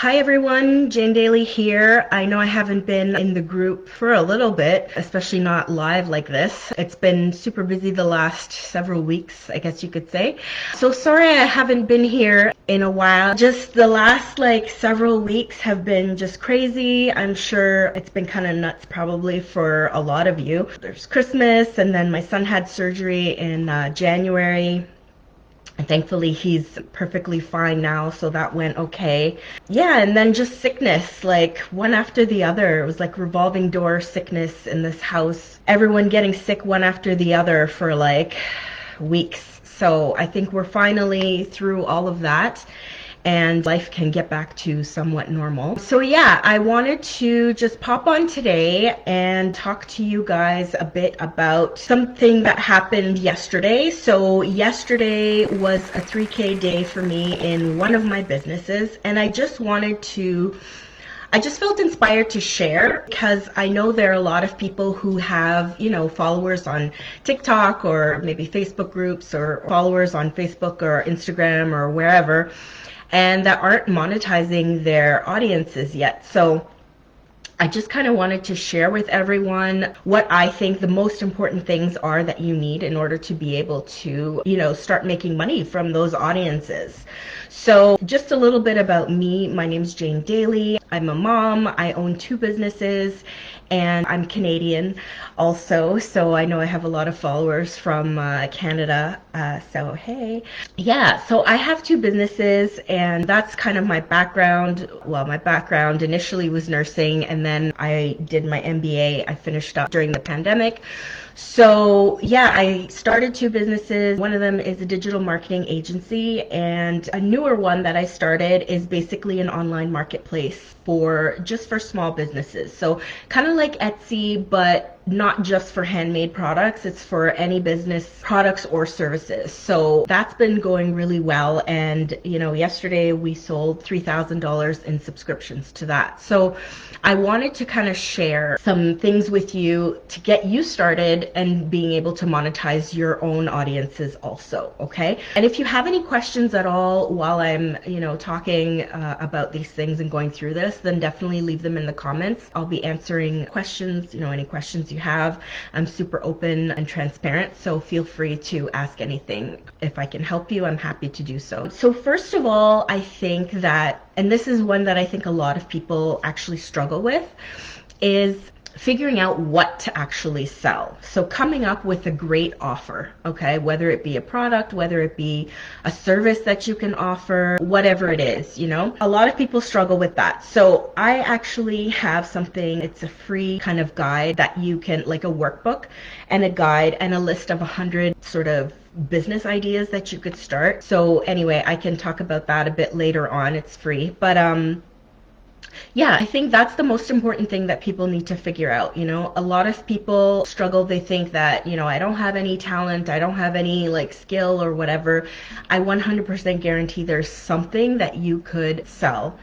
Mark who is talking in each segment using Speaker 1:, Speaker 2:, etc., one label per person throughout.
Speaker 1: Hi everyone, Jane Daly here. I know I haven't been in the group for a little bit, especially not live like this. It's been super busy the last several weeks, I guess you could say. So sorry I haven't been here in a while. Just the last several weeks have been just crazy. I'm sure it's been kind of nuts probably for a lot of you. There's Christmas and then my son had surgery in January. And thankfully he's perfectly fine now, so that went okay. Yeah, and then just sickness, like one after the other. It was like revolving door sickness in this house. Everyone getting sick one after the other for weeks. So I think we're finally through all of that and life can get back to somewhat normal. So yeah, I wanted to just pop on today and talk to you guys a bit about something that happened yesterday. So yesterday was a 3K day for me in one of my businesses, and I just felt inspired to share because I know there are a lot of people who have, followers on TikTok or maybe Facebook groups or followers on Facebook or Instagram or wherever, and that aren't monetizing their audiences yet. So I just kind of wanted to share with everyone what I think the most important things are that you need in order to be able to, start making money from those audiences. So just a little bit about me. My name's Jane Daly. I'm a mom. I own 2 businesses and I'm Canadian also. So I know I have a lot of followers from Canada. So hey. Yeah, so I have 2 businesses and that's kind of my background. Well, my background initially was nursing and then I did my MBA. I finished up during the pandemic. So yeah, I started 2 businesses. One of them is a digital marketing agency, and a newer one that I started is basically an online marketplace for small businesses. So kind of like Etsy, but not just for handmade products. It's for any business products or services. So that's been going really well. And yesterday we sold $3,000 in subscriptions to that. So I wanted to kind of share some things with you to get you started and being able to monetize your own audiences also, okay? And if you have any questions at all while I'm, talking about these things and going through this, then definitely leave them in the comments. I'll be answering questions, any questions you have. I'm super open and transparent, so feel free to ask anything. If I can help you, I'm happy to do so. So first of all, I think that, and this is one that I think a lot of people actually struggle with, is figuring out what to actually sell. So coming up with a great offer, okay? Whether it be a product, whether it be a service that you can offer, whatever it is, A lot of people struggle with that. So I actually have something, it's a free kind of guide that you can, like a workbook and a guide and a list of 100 sort of business ideas that you could start. So anyway, I can talk about that a bit later on. It's free. But yeah, I think that's the most important thing that people need to figure out. A lot of people struggle. They think that, I don't have any talent, I don't have any skill or whatever. I 100% guarantee there's something that you could sell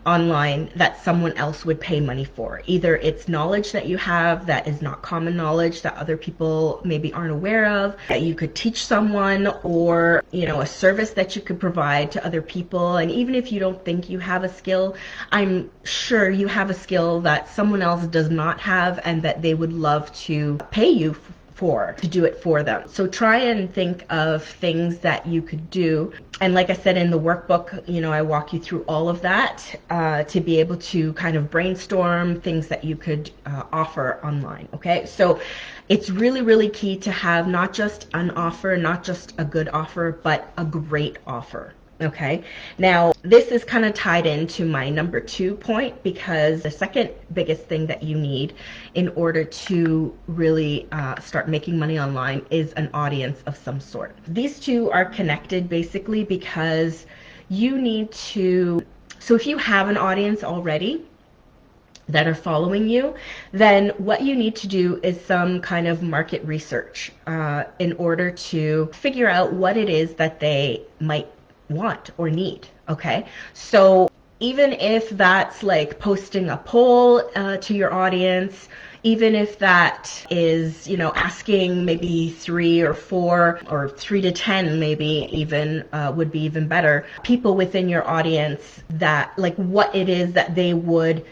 Speaker 1: online that someone else would pay money for. Either it's knowledge that you have that is not common knowledge that other people maybe aren't aware of, that you could teach someone, or a service that you could provide to other people. And even if you don't think you have a skill, I'm sure you have a skill that someone else does not have and that they would love to pay you to do it for them. So try and think of things that you could do. And like I said in the workbook, I walk you through all of that to be able to kind of brainstorm things that you could offer online. Okay, so it's really, really key to have not just an offer, not just a good offer, but a great offer. Okay, now this is kind of tied into my number 2 point, because the second biggest thing that you need in order to really start making money online is an audience of some sort. These two are connected basically because you need to, so if you have an audience already that are following you, then what you need to do is some kind of market research in order to figure out what it is that they might want or need. Okay, so even if that's posting a poll to your audience, even if that is, asking maybe 3 or 4 or 3 to 10 maybe even would be even better. People within your audience that like what it is that they would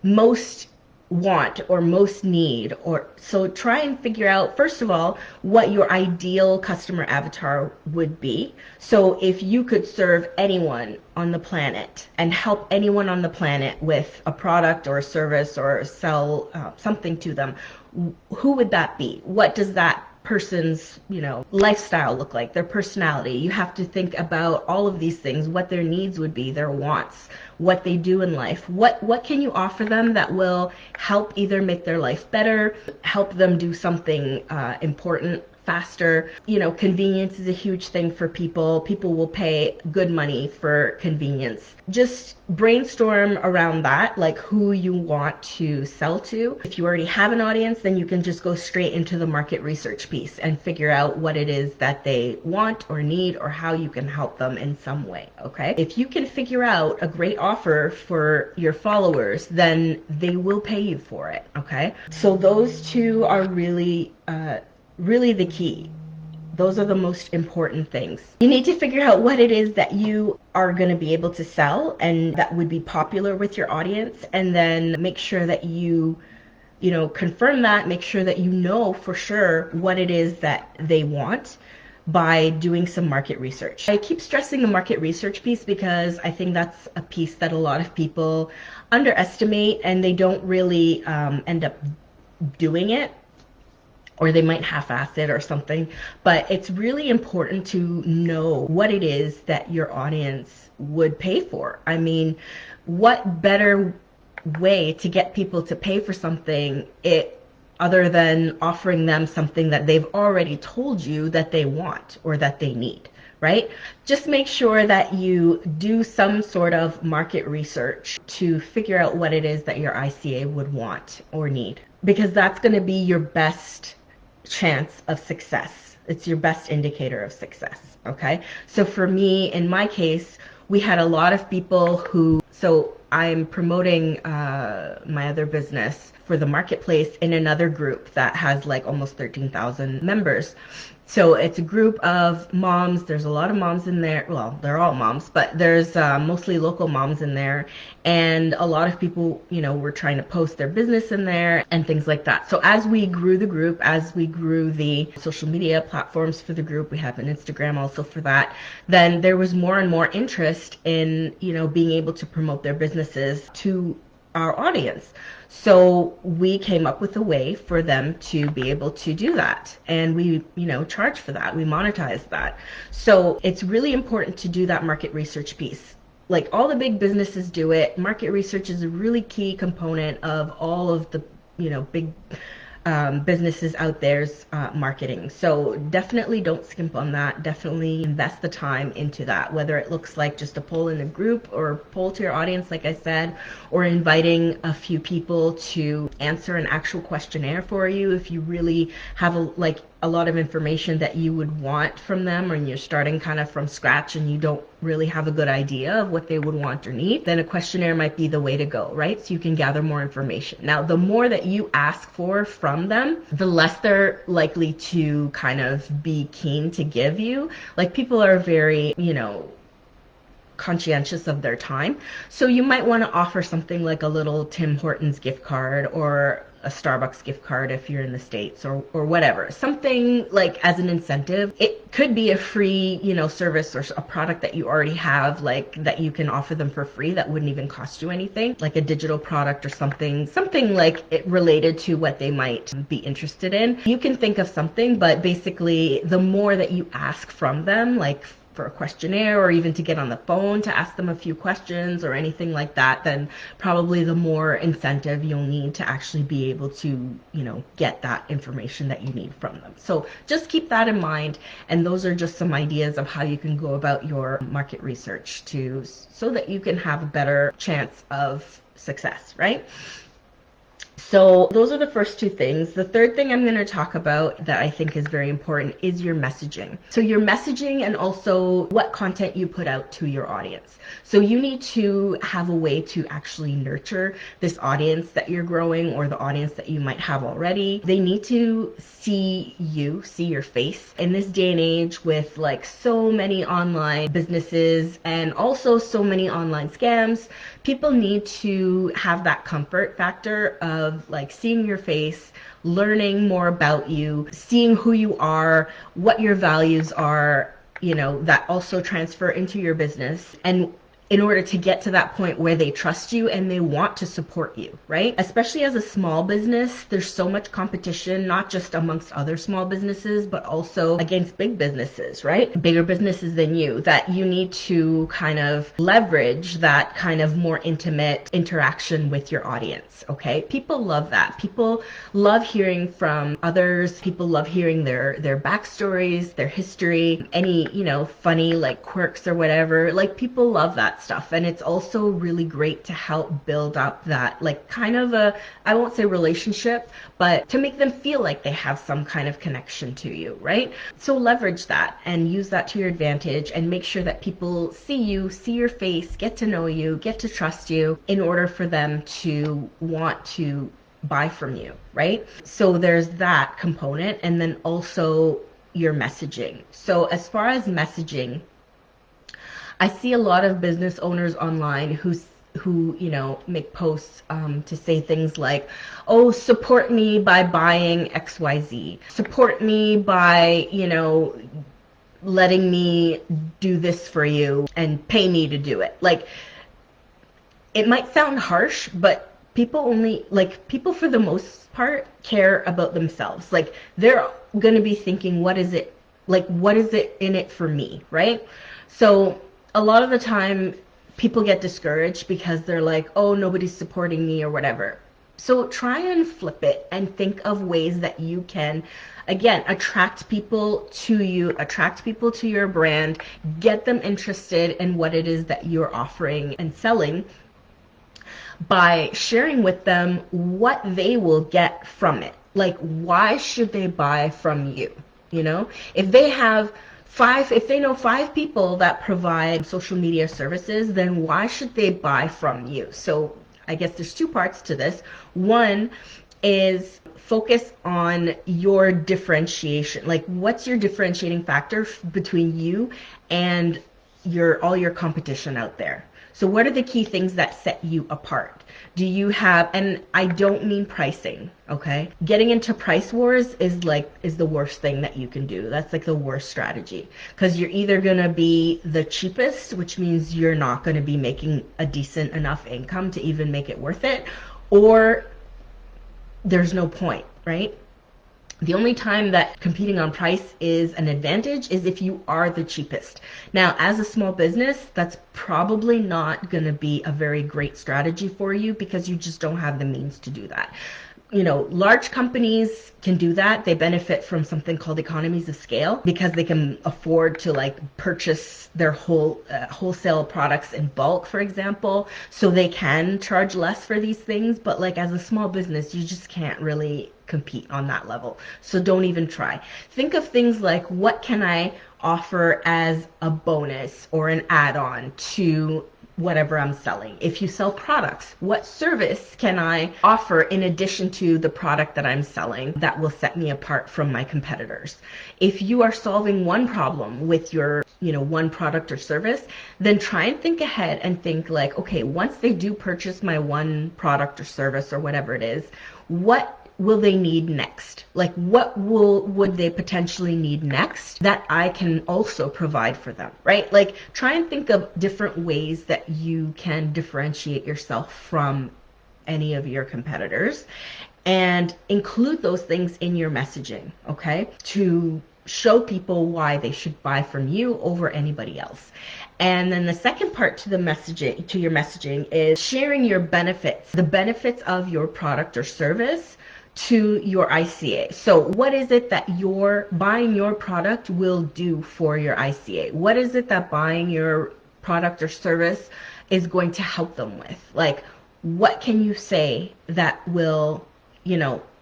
Speaker 1: most want or most need, or so try and figure out first of all what your ideal customer avatar would be. So if you could serve anyone on the planet and help anyone on the planet with a product or a service or sell something to them, who would that be? What does that person's lifestyle look like, their personality? You have to think about all of these things, what their needs would be, their wants, what they do in life, what can you offer them that will help either make their life better, help them do something important faster. Convenience is a huge thing for people. People will pay good money for convenience. Just brainstorm around that, like who you want to sell to. If you already have an audience, then you can just go straight into the market research piece and figure out what it is that they want or need or how you can help them in some way, okay? If you can figure out a great offer for your followers, then they will pay you for it, okay? So those two are really the key. Those are the most important things. You need to figure out what it is that you are going to be able to sell and that would be popular with your audience, and then make sure that you confirm that, make sure that you know for sure what it is that they want by doing some market research. I keep stressing the market research piece because I think that's a piece that a lot of people underestimate and they don't really end up doing it, or they might half-ass it or something. But it's really important to know what it is that your audience would pay for. I mean, what better way to get people to pay for something other than offering them something that they've already told you that they want or that they need, right? Just make sure that you do some sort of market research to figure out what it is that your ICA would want or need, because that's going to be your best chance of success. It's your best indicator of success, okay? So for me, in my case, we had a lot of people so I'm promoting my other business for the marketplace in another group that has like almost 13,000 members. So it's a group of moms. There's a lot of moms in there. Well, they're all moms, but there's mostly local moms in there. And a lot of people, were trying to post their business in there and things like that. So as we grew the group, as we grew the social media platforms for the group, we have an Instagram also for that, then there was more and more interest in, being able to promote their businesses to our audience. So we came up with a way for them to be able to do that. And we, charge for that. We monetize that. So it's really important to do that market research piece. Like all the big businesses do it. Market research is a really key component of all of the, big businesses out there's marketing. So definitely don't skimp on that. Definitely invest the time into that, whether it looks like just a poll in a group or poll to your audience, like I said, or inviting a few people to answer an actual questionnaire for you. If you really have a lot of information that you would want from them, or you're starting kind of from scratch and you don't really have a good idea of what they would want or need, then a questionnaire might be the way to go, right? So you can gather more information. Now, the more that you ask for from them, the less they're likely to kind of be keen to give you. Like people are very, conscientious of their time. So you might want to offer something like a little Tim Hortons gift card or a Starbucks gift card if you're in the States, or whatever. Something like as an incentive. It could be a free, service or a product that you already have, like that you can offer them for free that wouldn't even cost you anything, like a digital product or something like it related to what they might be interested in. You can think of something, but basically the more that you ask from them, like for a questionnaire or even to get on the phone to ask them a few questions or anything like that, then probably the more incentive you'll need to actually be able to, get that information that you need from them. So just keep that in mind. And those are just some ideas of how you can go about your market research so that you can have a better chance of success, right? So those are the first two things. The third thing I'm going to talk about that I think is very important is your messaging. So your messaging and also what content you put out to your audience. So you need to have a way to actually nurture this audience that you're growing, or the audience that you might have already. They need to see you, see your face. In this day and age with like so many online businesses and also so many online scams, people need to have that comfort factor of like seeing your face, learning more about you, seeing who you are, what your values are, that also transfer into your business. And in order to get to that point where they trust you and they want to support you, right? Especially as a small business, there's so much competition, not just amongst other small businesses, but also against big businesses, right? Bigger businesses than you, that you need to kind of leverage that kind of more intimate interaction with your audience, okay? People love that. People love hearing from others. People love hearing their backstories, their history, any, funny like quirks or whatever. Like people love that stuff. And it's also really great to help build up that like kind of a, I won't say relationship, but to make them feel like they have some kind of connection to you, right? So leverage that and use that to your advantage and make sure that people see you, see your face, get to know you, get to trust you in order for them to want to buy from you, right? So there's that component, and then also your messaging. So as far as messaging, I see a lot of business owners online who make posts to say things like, oh, support me by buying XYZ. Support me by, letting me do this for you and pay me to do it. Like, it might sound harsh, but people for the most part care about themselves. Like, they're going to be thinking, what is it in it for me, right? So a lot of the time people get discouraged because they're like, oh, nobody's supporting me or whatever. So try and flip it and think of ways that you can, again, attract people to you, attract people to your brand, get them interested in what it is that you're offering and selling by sharing with them what they will get from it. Like, why should they buy from you? If they know 5 people that provide social media services, then why should they buy from you? So I guess there's 2 parts to this. One is focus on your differentiation. Like, what's your differentiating factor between you and all your competition out there? So what are the key things that set you apart? Do you have, and I don't mean pricing, okay? Getting into price wars is the worst thing that you can do. That's like the worst strategy, because you're either going to be the cheapest, which means you're not going to be making a decent enough income to even make it worth it, or there's no point, right? The only time that competing on price is an advantage is if you are the cheapest. Now, as a small business, that's probably not going to be a very great strategy for you because you just don't have the means to do that. Large companies can do that. They benefit from something called economies of scale because they can afford to purchase their wholesale products in bulk, for example. So they can charge less for these things. But as a small business, you just can't really compete on that level. So don't even try. Think of things like, what can I offer as a bonus or an add-on to whatever I'm selling? If you sell products, what service can I offer in addition to the product that I'm selling that will set me apart from my competitors? If you are solving one problem with your one product or service, then try and think ahead and think okay, once they do purchase my one product or service or whatever it is, what will they need next? What would they potentially need next that I can also provide for them, right? Try and think of different ways that you can differentiate yourself from any of your competitors and include those things in your messaging, okay? To show people why they should buy from you over anybody else. And then the second part to your messaging is sharing your benefits, the benefits of your product or service to your ICA. So what is it that buying your product will do for your ICA? What is it that buying your product or service is going to help them with? what can you say that will,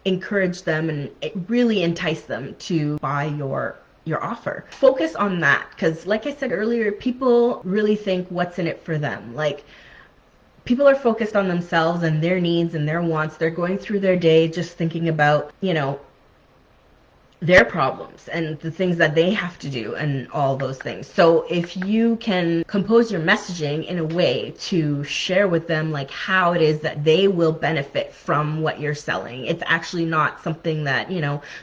Speaker 1: encourage them and it really entice them to buy your offer? Focus on that, because like I said earlier, people really think what's in it for them. Like, people are focused on themselves and their needs and their wants. They're going through their day just thinking about, their problems and the things that they have to do and all those things. So if you can compose your messaging in a way to share with them like how it is that they will benefit from what you're selling, it's actually not something that,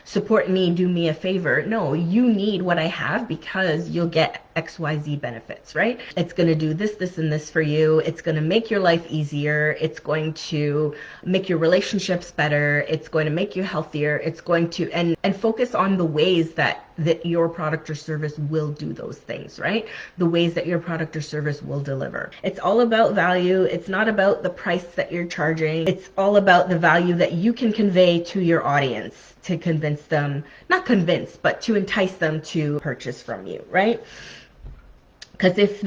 Speaker 1: support me, do me a favor. No, you need what I have because you'll get XYZ benefits, right? It's going to do this, this, and this for you. It's going to make your life easier. It's going to make your relationships better. It's going to make you healthier. It's going to, and focus on the ways that your product or service will do those things, right? The ways that your product or service will deliver. It's all about value. It's not about the price that you're charging. It's all about the value that you can convey to your audience to convince them, not convince, but to entice them to purchase from you, right? Because if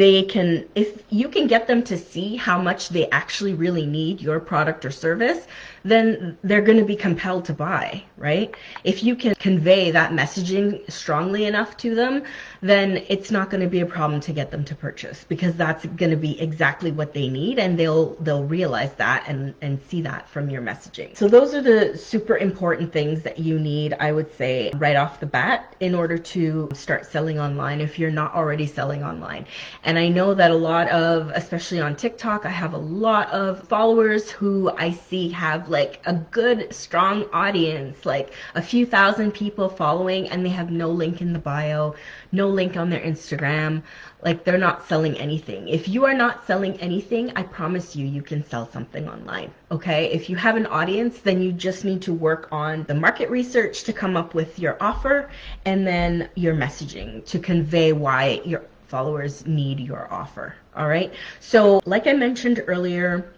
Speaker 1: you can get them to see how much they actually really need your product or service, then they're going to be compelled to buy, right? If you can convey that messaging strongly enough to them, then it's not going to be a problem to get them to purchase, because that's going to be exactly what they need, and they'll realize that and see that from your messaging. So those are the super important things that you need, I would say, right off the bat in order to start selling online if you're not already selling online. And I know that a lot of, especially on TikTok, I have a lot of followers who I see have like a good, strong audience, like a few thousand people following, and they have no link in the bio, no link on their Instagram. Like, they're not selling anything. If you are not selling anything, I promise you, you can sell something online, okay? If you have an audience, then you just need to work on the market research to come up with your offer, and then your messaging to convey why your followers need your offer. All right. So like I mentioned earlier,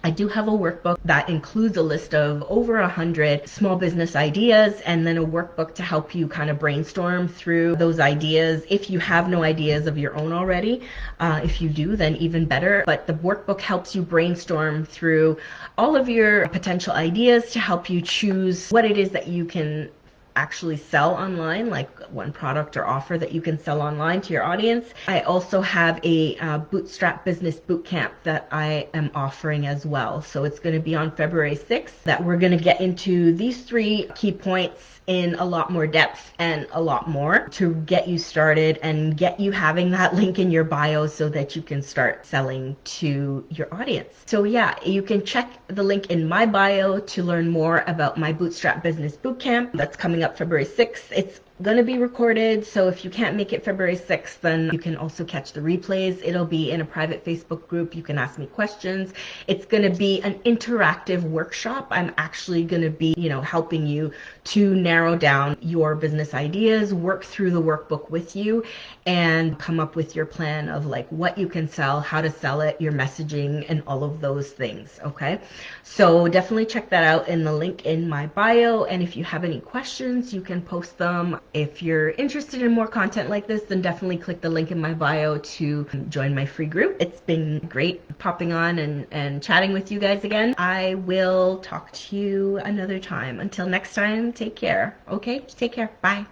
Speaker 1: I do have a workbook that includes a list of over 100 small business ideas, and then a workbook to help you kind of brainstorm through those ideas. If you have no ideas of your own already, if you do, then even better. But the workbook helps you brainstorm through all of your potential ideas to help you choose what it is that you can actually sell online, like one product or offer that you can sell online to your audience. I also have a bootstrap business bootcamp that I am offering as well. So it's going to be on February 6th that we're going to get into these 3 key points in a lot more depth and a lot more to get you started and get you having that link in your bio so that you can start selling to your audience. So yeah, you can check the link in my bio to learn more about my Bootstrap Business Bootcamp that's coming up February 6th. It's going to be recorded, so if you can't make it February 6th, then you can also catch the replays. It'll be in a private Facebook group. You can ask me questions. It's going to be an interactive workshop. I'm actually going to be, helping you to narrow down your business ideas, work through the workbook with you, and come up with your plan of like what you can sell, how to sell it, your messaging, and all of those things. Okay, so definitely check that out in the link in my bio, and if you have any questions, you can post them. If you're interested in more content like this, then definitely click the link in my bio to join my free group. It's been great popping on and chatting with you guys again. I will talk to you another time. Until next time, take care. Okay, take care. Bye.